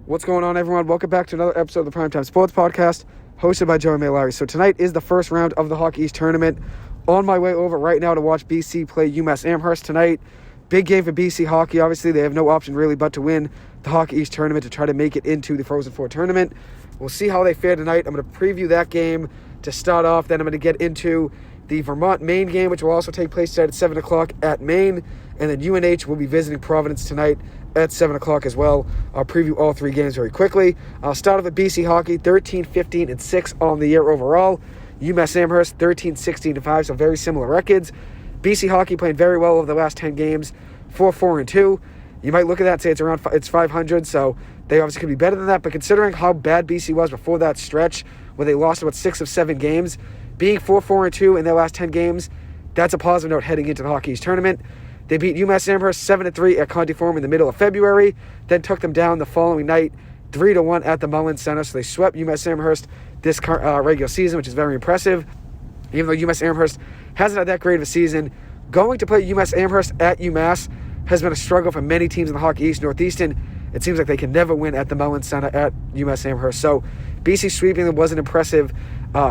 What's going on, everyone? Welcome back to another episode of the Primetime Sports Podcast, hosted by Joey Malari. So tonight is the first round of the Hockey East Tournament. On my way over right now to watch BC play UMass Amherst tonight. Big game for BC hockey. Obviously, they have no option really but to win the Hockey East Tournament to try to make it into the Frozen Four tournament. We'll see how they fare tonight. I'm going to preview that game to start off. Then I'm going to get into the Vermont Maine game, which will also take place tonight at 7 o'clock at Maine. And then UNH will be visiting Providence tonight at 7 o'clock as well. I'll preview all three games very quickly. I'll start off with BC hockey, 13, 15, and 6 on the year overall. UMass Amherst, 13, 16, and 5, so very similar records. BC hockey playing very well over the last 10 games, 4, 4, and 2. You might look at that and say it's 500, so they obviously could be better than that. But considering how bad BC was before that stretch, where they lost about 6 of 7 games, being 4, 4, and 2 in their last 10 games, that's a positive note heading into the Hockey East Tournament. They beat UMass Amherst 7-3 at Conti Forum in the middle of February, then took them down the following night 3-1 at the Mullins Center. So they swept UMass Amherst this regular season, which is very impressive. Even though UMass Amherst hasn't had that great of a season, going to play UMass Amherst at UMass has been a struggle for many teams in the Hockey East. Northeastern, it seems like they can never win at the Mullins Center at UMass Amherst. So BC sweeping them was an impressive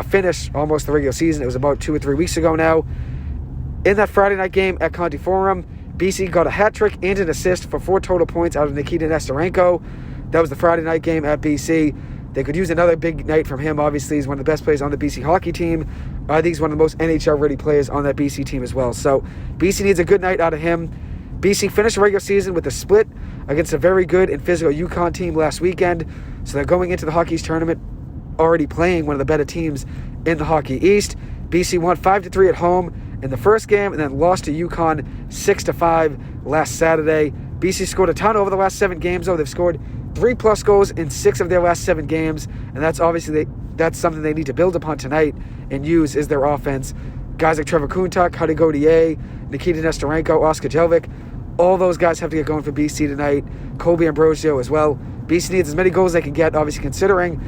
finish almost the regular season. It was about 2 or 3 weeks ago now. In that Friday night game at Conti Forum, BC got a hat trick and an assist for 4 total points out of Nikita Nesterenko. That was the Friday night game at BC. They could use another big night from him. Obviously, he's one of the best players on the BC hockey team. I think he's one of the most NHL-ready players on that BC team as well. So BC needs a good night out of him. BC finished the regular season with a split against a very good and physical UConn team last weekend. So they're going into the Hockey East Tournament already playing one of the better teams in the Hockey East. BC won 5-3 at home in the first game and then lost to UConn 6-5 last Saturday. BC scored a ton over the last 7 games, though. They've scored 3+ goals in 6 of their last 7 games, and that's obviously that's something they need to build upon tonight and use as their offense. Guys like Trevor Kuntuk, Huddy Gauthier, Nikita Nesterenko, Oscar Jelvik, all those guys have to get going for BC tonight. Colby Ambrosio as well. BC needs as many goals they can get, obviously considering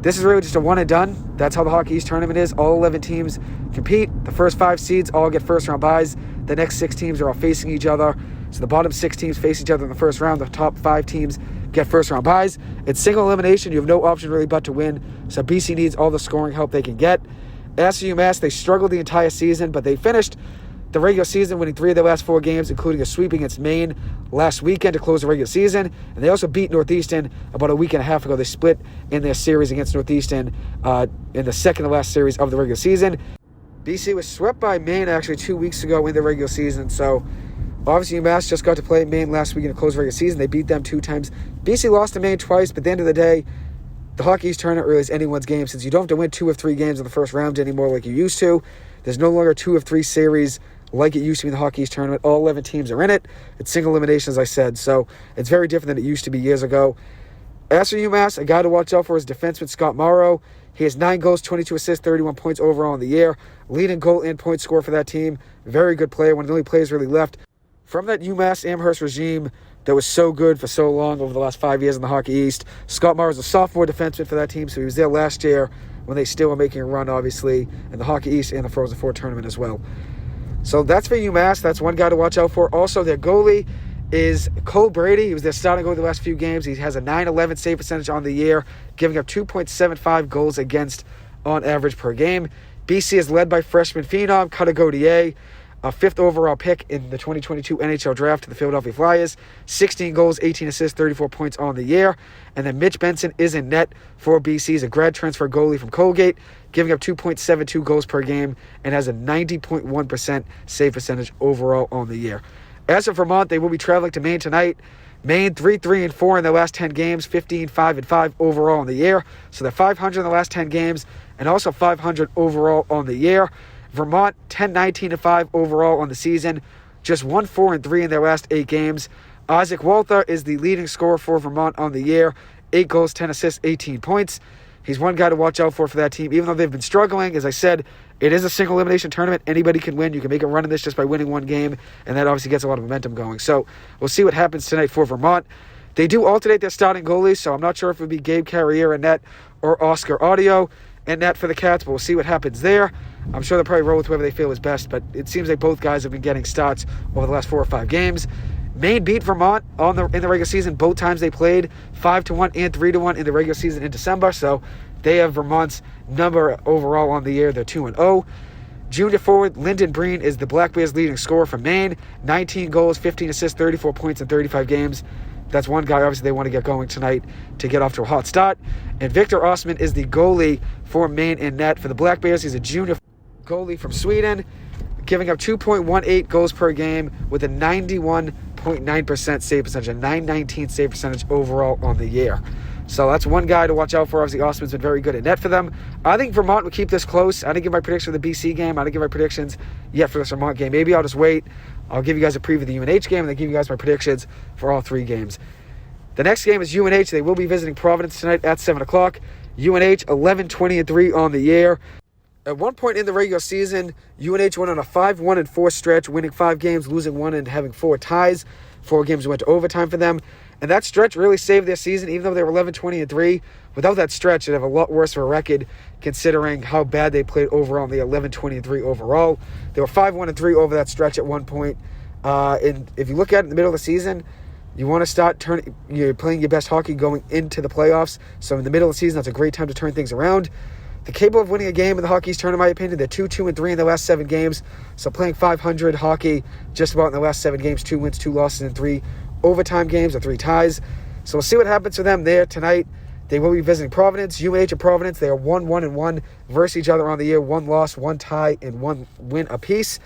this is really just a one and done. That's how the Hockey East Tournament is. All 11 teams compete. The first 5 seeds all get first round byes. The next 6 teams are all facing each other. So the bottom 6 teams face each other in the first round. The top 5 teams get first round byes. It's single elimination. You have no option really but to win. So BC needs all the scoring help they can get. As for UMass, they struggled the entire season, but they finished the regular season winning 3 of their last 4 games, including a sweep against Maine last weekend to close the regular season. And they also beat Northeastern about a week and a half ago. They split in their series against Northeastern in the second to last series of the regular season. BC was swept by Maine actually 2 weeks ago in the regular season. So obviously UMass just got to play Maine last week in the close regular season. They beat them 2 times. BC lost to Maine twice, but at the end of the day, the Hockey East Tournament really is anyone's game since you don't have to win 2 of 3 games in the first round anymore like you used to. There's no longer 2 of 3 series like it used to be in the Hockey East Tournament. All 11 teams are in it. It's single elimination, as I said, so it's very different than it used to be years ago. As for UMass, a guy to watch out for is defenseman Scott Morrow. He has 9 goals, 22 assists, 31 points overall in the year. Leading goal and point scorer for that team. Very good player, one of the only players really left from that UMass Amherst regime that was so good for so long over the last 5 years in the Hockey East. Scott Morrow is a sophomore defenseman for that team, so he was there last year when they still were making a run, obviously, in the Hockey East and the Frozen Four tournament as well. So that's for UMass. That's one guy to watch out for. Also, their goalie is Cole Brady. He was their starting goalie the last few games. He has a .911 save percentage on the year, giving up 2.75 goals against on average per game. BC is led by freshman phenom Huddy Gauthier, a 5th overall pick in the 2022 NHL draft to the Philadelphia Flyers. 16 goals, 18 assists, 34 points on the year. And then Mitch Benson is in net for BC. He's a grad transfer goalie from Colgate, giving up 2.72 goals per game and has a 90.1% save percentage overall on the year. As for Vermont, they will be traveling to Maine tonight. Maine 3-3-4 in their last 10 games, 15-5-5 overall on the year. So they're 500 in the last 10 games and also 500 overall on the year. Vermont 10-19-5 overall on the season, just 1-4-3 in their last 8 games. Isaac Walther is the leading scorer for Vermont on the year, 8 goals, 10 assists, 18 points. He's one guy to watch out for that team, even though they've been struggling. As I said, it is a single elimination tournament. Anybody can win. You can make a run in this just by winning 1 game, and that obviously gets a lot of momentum going. So we'll see what happens tonight for Vermont. They do alternate their starting goalies, so I'm not sure if it would be Gabe Carrier in net or Oscar Audio in net for the Cats, but we'll see what happens there. I'm sure they'll probably roll with whoever they feel is best, but it seems like both guys have been getting starts over the last 4 or 5 games. Maine beat Vermont in the regular season. Both times they played 5-1 and 3-1 in the regular season in December. So they have Vermont's number overall on the year. They're 2-0. Junior forward Lyndon Breen is the Black Bears' leading scorer for Maine. 19 goals, 15 assists, 34 points in 35 games. That's one guy, obviously, they want to get going tonight to get off to a hot start. And Victor Osman is the goalie for Maine in net. For the Black Bears, he's a junior goalie from Sweden, giving up 2.18 goals per game with a 91.9% save percentage, a 919 save percentage overall on the year. So that's one guy to watch out for. Obviously, Osman's been very good at net for them. I think Vermont will keep this close. I didn't give my prediction for the BC game. I didn't give my predictions yet for this Vermont game. Maybe I'll just wait. I'll give you guys a preview of the UNH game and then give you guys my predictions for all three games. The next game is UNH. They will be visiting Providence tonight at 7 o'clock. UNH 11-20-3 on the year. At one point in the regular season, UNH went on a 5-1-4 stretch, winning 5 games, losing 1, and having 4 ties. 4 games went to overtime for them. And that stretch really saved their season, even though they were 11-20-3. Without that stretch, they'd have a lot worse of a record, considering how bad they played overall in the 11-20-3 overall. They were 5-1-3 over that stretch at one point. And if you look at it in the middle of the season, you want to start playing your best hockey going into the playoffs. So in the middle of the season, that's a great time to turn things around. They're capable of winning a game in the Hockey East tournament, in my opinion. They're 2-2-3 in the last 7 games. So playing .500 hockey just about in the last 7 games, 2 wins, 2 losses, and 3 overtime games or 3 ties. So we'll see what happens for them there tonight. They will be visiting Providence. UNH and Providence, they are 1-1-1 versus each other on the year. 1 loss, 1 tie, and 1 win apiece.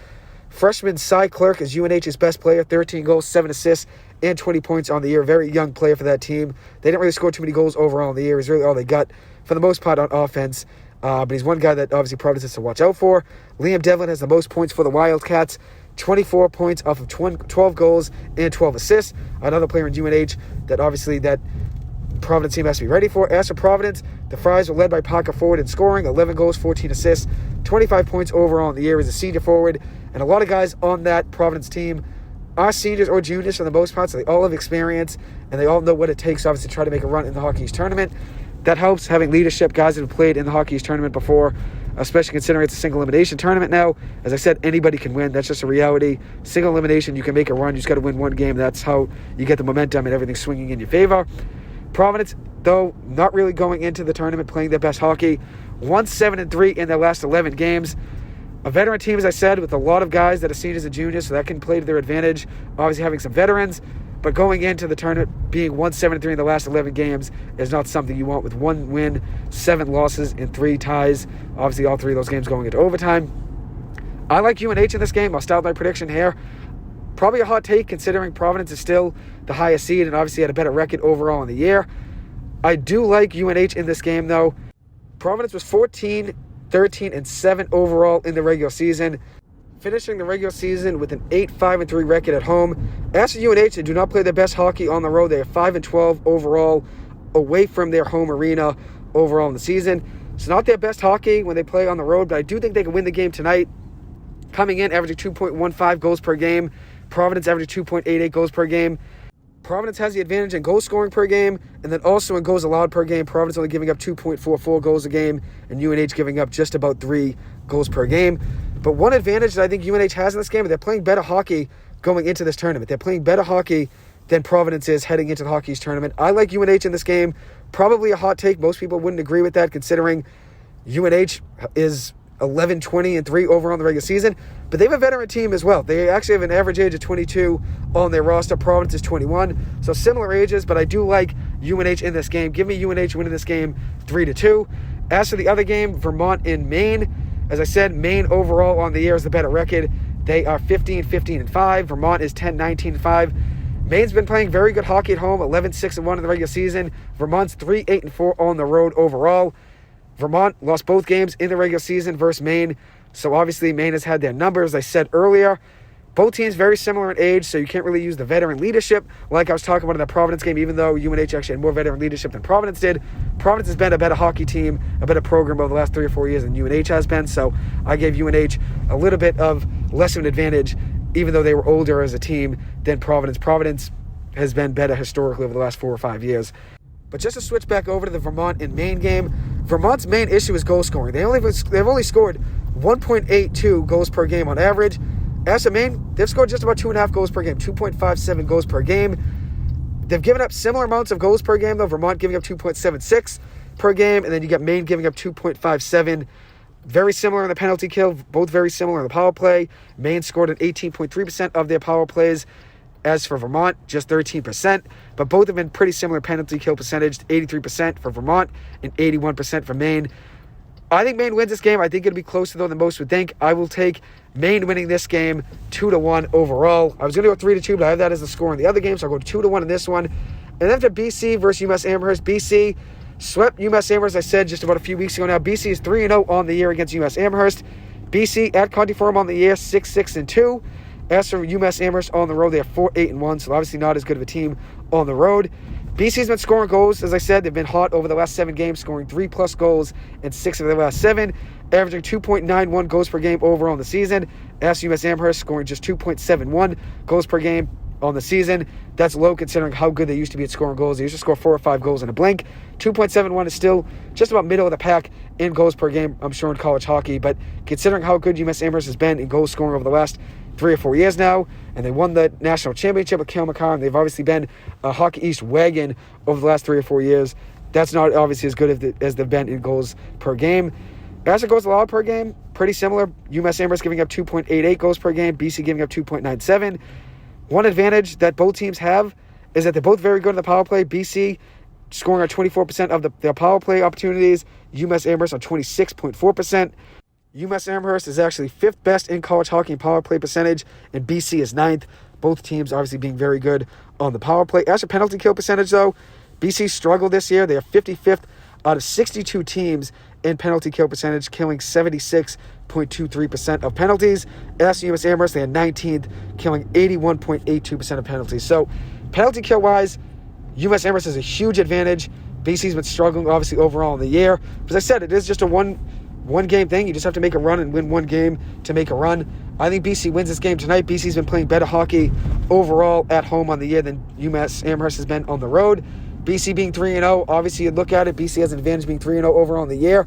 Freshman Cy Clerk is UNH's best player. 13 goals, 7 assists, and 20 points on the year. Very young player for that team. They didn't really score too many goals overall in the year. He's really all they got for the most part on offense. But he's one guy that obviously Providence has to watch out for. Liam Devlin has the most points for the Wildcats. 24 points off of 12 goals and 12 assists. Another player in UNH that obviously that Providence team has to be ready for. As for Providence, the Friars were led by Parker Forward in scoring. 11 goals, 14 assists, 25 points overall in the year as a senior forward. And a lot of guys on that Providence team are seniors or juniors for the most part, so they all have experience, and they all know what it takes, obviously, to try to make a run in the Hockey East tournament. That helps, having leadership, guys that have played in the Hockey East tournament before, especially considering it's a single elimination tournament now. As I said, anybody can win. That's just a reality. Single elimination, you can make a run. You just got to win one game. That's how you get the momentum and everything swinging in your favor. Providence, though, not really going into the tournament playing their best hockey. 1-7-3 in their last 11 games. A veteran team, as I said, with a lot of guys that are seniors and juniors, so that can play to their advantage. Obviously, having some veterans. But going into the tournament, being 1-7-3 in the last 11 games is not something you want with 1 win, 7 losses, and 3 ties. Obviously, all 3 of those games going into overtime. I like UNH in this game. I'll start with my prediction here. Probably a hot take considering Providence is still the highest seed and obviously had a better record overall in the year. I do like UNH in this game, though. Providence was 14-13-7 overall in the regular season, finishing the regular season with an 8-5-3 record at home. As for UNH, they do not play their best hockey on the road. They are 5-12 overall away from their home arena overall in the season. It's not their best hockey when they play on the road, but I do think they can win the game tonight. Coming in, averaging 2.15 goals per game. Providence averaging 2.88 goals per game. Providence has the advantage in goal scoring per game, and then also in goals allowed per game. Providence only giving up 2.44 goals a game, and UNH giving up just about 3 goals per game. But one advantage that I think UNH has in this game is they're playing better hockey going into this tournament. They're playing better hockey than Providence is heading into the Hockey East tournament. I like UNH in this game. Probably a hot take. Most people wouldn't agree with that considering UNH is 11-20-3 overall in the regular season. But they have a veteran team as well. They actually have an average age of 22 on their roster. Providence is 21. So similar ages, but I do like UNH in this game. Give me UNH winning this game 3-2. As for the other game, Vermont in Maine. As I said, Maine overall on the year is the better record. They are 15-15-5. Vermont is 10-19-5. Maine's been playing very good hockey at home, 11-6-1 in the regular season. Vermont's 3-8-4 on the road overall. Vermont lost both games in the regular season versus Maine. So obviously Maine has had their numbers, as I said earlier. Both teams very similar in age, so you can't really use the veteran leadership like I was talking about in the Providence game, even though UNH actually had more veteran leadership than Providence did. Providence has been a better hockey team, a better program over the last 3 or 4 years than UNH has been, so I gave UNH a little bit of less of an advantage, even though they were older as a team than Providence. Providence has been better historically over the last 4 or 5 years. But just to switch back over to the Vermont and Maine game, Vermont's main issue is goal scoring. They've only scored 1.82 goals per game on average. As for Maine, they've scored just about 2.5 goals per game, 2.57 goals per game. They've given up similar amounts of goals per game, though. Vermont giving up 2.76 per game, and then you got Maine giving up 2.57. Very similar in the penalty kill, both very similar in the power play. Maine scored at 18.3% of their power plays. As for Vermont, just 13%. But both have been pretty similar penalty kill percentage, 83% for Vermont and 81% for Maine. I think Maine wins this game. I think it'll be closer, though, than most would think. I will take Maine winning this game 2-1 overall. I was going to go 3-2, but I have that as the score in the other game, so I'll go 2-1 in this one. And then for BC versus UMass Amherst, BC swept UMass Amherst, I said just about a few weeks ago now. BC is 3-0 on the year against UMass Amherst. BC at Conti Forum on the year, 6-6-2. As for UMass Amherst on the road, they are 4-8-1, so obviously not as good of a team on the road. BC's been scoring goals. As I said, they've been hot over the last 7 games, scoring 3+ goals in 6 of the last 7, averaging 2.91 goals per game overall in the season. As for UMass Amherst, scoring just 2.71 goals per game on the season. That's low considering how good they used to be at scoring goals. They used to score 4 or 5 goals in a blink. 2.71 is still just about middle of the pack in goals per game, I'm sure, in college hockey. But considering how good UMass Amherst has been in goal scoring over the last 3 or 4 years now, and they won the national championship with Cale Makar, and they've obviously been a Hockey East wagon over the last 3 or 4 years. That's not obviously as good as they've been in goals per game. As it goes allowed per game, pretty similar. UMass Amherst giving up 2.88 goals per game, BC giving up 2.97. One advantage that both teams have is that they're both very good in the power play. BC scoring on 24% of their power play opportunities, UMass Amherst on 26.4%. UMass Amherst is actually 5th best in college hockey in power play percentage, and BC is 9th. Both teams obviously being very good on the power play. As for penalty kill percentage, though, BC struggled this year. They are 55th out of 62 teams in penalty kill percentage, killing 76.23% of penalties. As for UMass Amherst, they are 19th, killing 81.82% of penalties. So, penalty kill-wise, UMass Amherst has a huge advantage. BC's been struggling, obviously, overall in the year. As I said, it is just a one-game thing. You just have to make a run and win one game to make a run. I think BC wins this game tonight. BC's been playing better hockey overall at home on the year than UMass Amherst has been on the road. BC being 3-0, obviously you'd look at it, BC has an advantage being 3-0 overall in the year.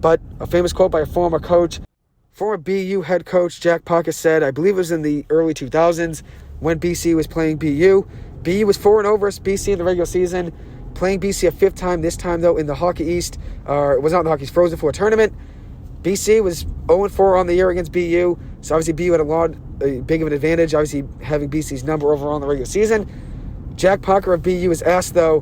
But a famous quote by a former BU head coach, Jack Pocket, said, I believe it was in the early 2000s when BC was playing BU. BU was 4-0 versus BC in the regular season, playing BC a 5th time, this time though in the Hockey East, it was not the Hockey East, Frozen Four tournament. BC was 0-4 on the year against BU, so obviously BU had a big of an advantage, obviously having BC's number overall in the regular season. Jack Parker of BU was asked, though,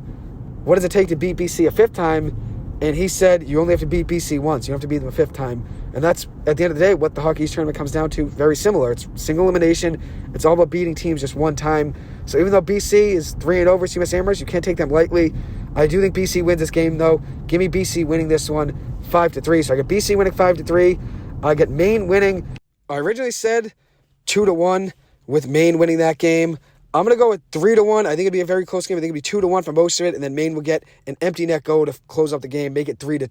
what does it take to beat BC a 5th time? And he said, you only have to beat BC once. You don't have to beat them a 5th time. And that's, at the end of the day, what the Hockey East tournament comes down to. Very similar. It's single elimination. It's all about beating teams just one time. So even though BC is 3-0 versus UMass Amherst, you can't take them lightly. I do think BC wins this game, though. Give me BC winning this one 5-3. So I got BC winning 5-3. I got Maine winning. I originally said 2-1 with Maine winning that game. I'm going to go with 3-1. I think it'll be a very close game. I think it'll be 2-1 for most of it, and then Maine will get an empty net goal to close up the game, make it 3-1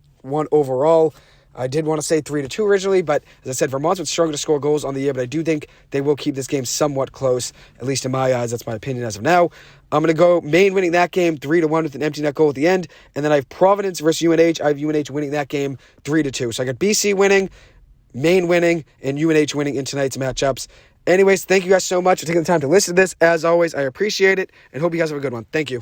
overall. I did want to say 3-2 originally, but as I said, Vermont's been struggling to score goals on the year, but I do think they will keep this game somewhat close, at least in my eyes. That's my opinion as of now. I'm going to go Maine winning that game 3-1 with an empty net goal at the end, and then I have Providence versus UNH. I have UNH winning that game 3-2. So I got BC winning, Maine winning, and UNH winning in tonight's matchups. Anyways, thank you guys so much for taking the time to listen to this. As always, I appreciate it and hope you guys have a good one. Thank you.